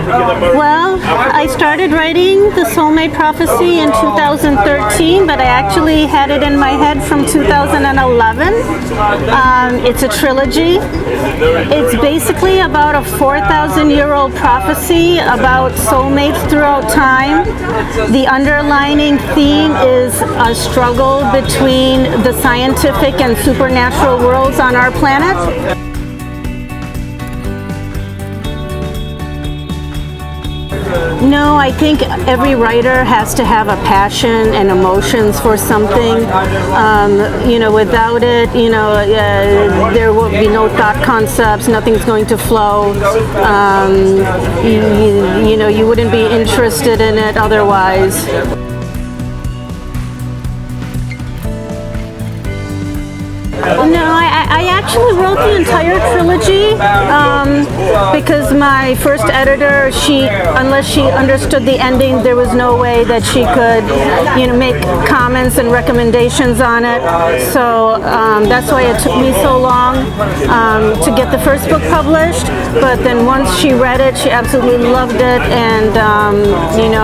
Well, I started writing The Soulmate Prophecy in 2013, but I actually had it in my head from 2011. It's a trilogy. It's basically about a 4,000-year-old prophecy about soulmates throughout time. The underlining theme is a struggle between the scientific and supernatural worlds on our planet. No, I think every writer has to have a passion and emotions for something. Without it, there will be no thought concepts, nothing's going to flow. You wouldn't be interested in it otherwise. No, I actually wrote the entire trilogy because my first editor, unless she understood the ending, there was no way that she could, make comments and recommendations on it. So that's why it took me so long to get the first book published. But then once she read it, she absolutely loved it, and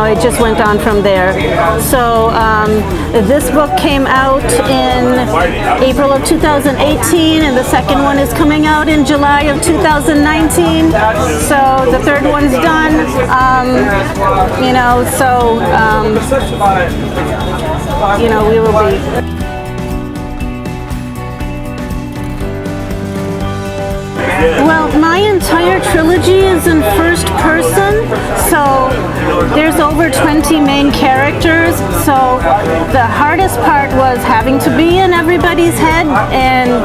it just went on from there. So this book came out in April of 2018, and the second one is coming out in July of 2019. So the third one's done. We will be. Well, my entire trilogy is in first person, so there's over 20 main characters, so the hardest part was having to be in everybody's head and,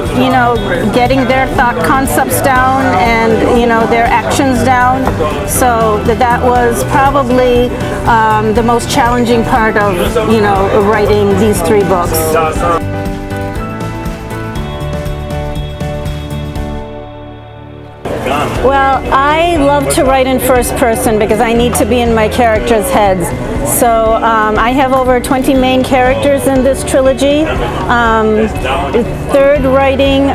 getting their thought concepts down and, their actions down. So that was probably the most challenging part of, writing these 3 books. Well, I love to write in first person because I need to be in my characters' heads. So I have over 20 main characters in this trilogy. Third writing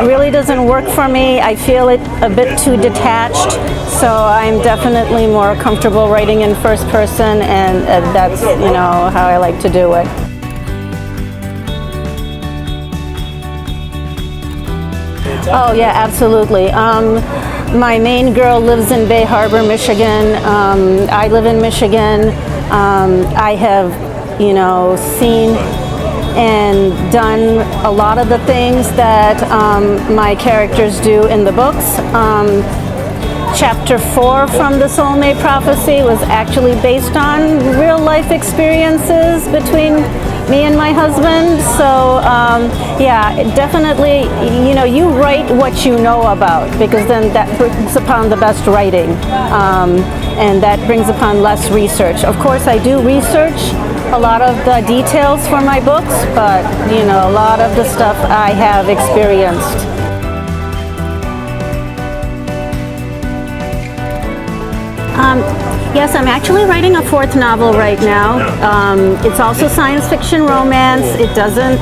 really doesn't work for me. I feel it a bit too detached. So I'm definitely more comfortable writing in first person, and that's how I like to do it. Oh yeah, absolutely. My main girl lives in Bay Harbor, Michigan. I live in Michigan. I have, seen and done a lot of the things that my characters do in the books. Chapter 4 from The Soulmate Prophecy was actually based on real life experiences between me and my husband. So definitely, you write what you know about, because then that brings upon the best writing, and that brings upon less research. Of course, I do research a lot of the details for my books, but a lot of the stuff I have experienced. Yes, I'm actually writing a 4th novel right now. It's also science fiction romance. It doesn't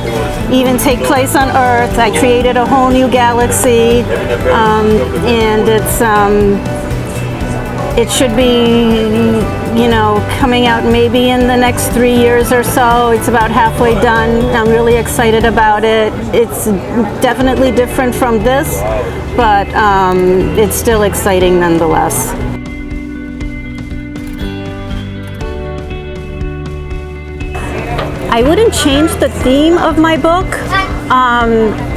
even take place on Earth. I created a whole new galaxy, and it should be, coming out maybe in the next 3 years or so. It's about halfway done. I'm really excited about it. It's definitely different from this, but it's still exciting nonetheless. I wouldn't change the theme of my book.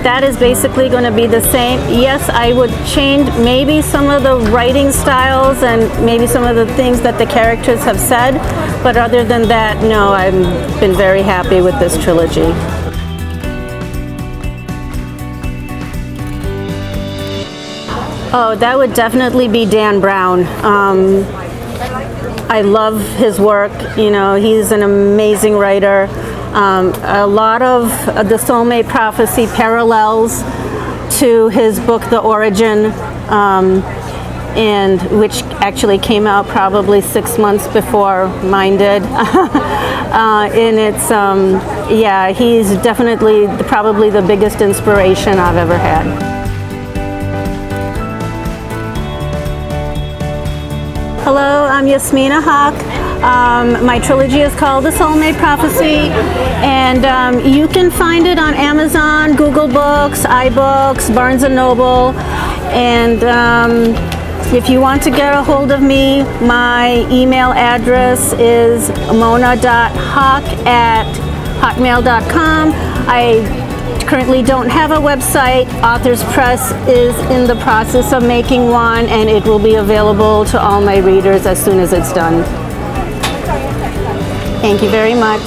That is basically going to be the same. Yes, I would change maybe some of the writing styles and maybe some of the things that the characters have said, but other than that, no, I've been very happy with this trilogy. Oh, that would definitely be Dan Brown. I love his work. He's an amazing writer. A lot of The Soulmate Prophecy parallels to his book, The Origin, and which actually came out probably 6 months before mine did. And it's, he's definitely probably the biggest inspiration I've ever had. Hello, I'm Yasmina Haque. My trilogy is called The Soulmate Prophecy, and you can find it on Amazon, Google Books, iBooks, Barnes & Noble, and if you want to get a hold of me, my email address is mona.haque@hotmail.com. I currently don't have a website. Authors Press is in the process of making one, and it will be available to all my readers as soon as it's done. Thank you very much.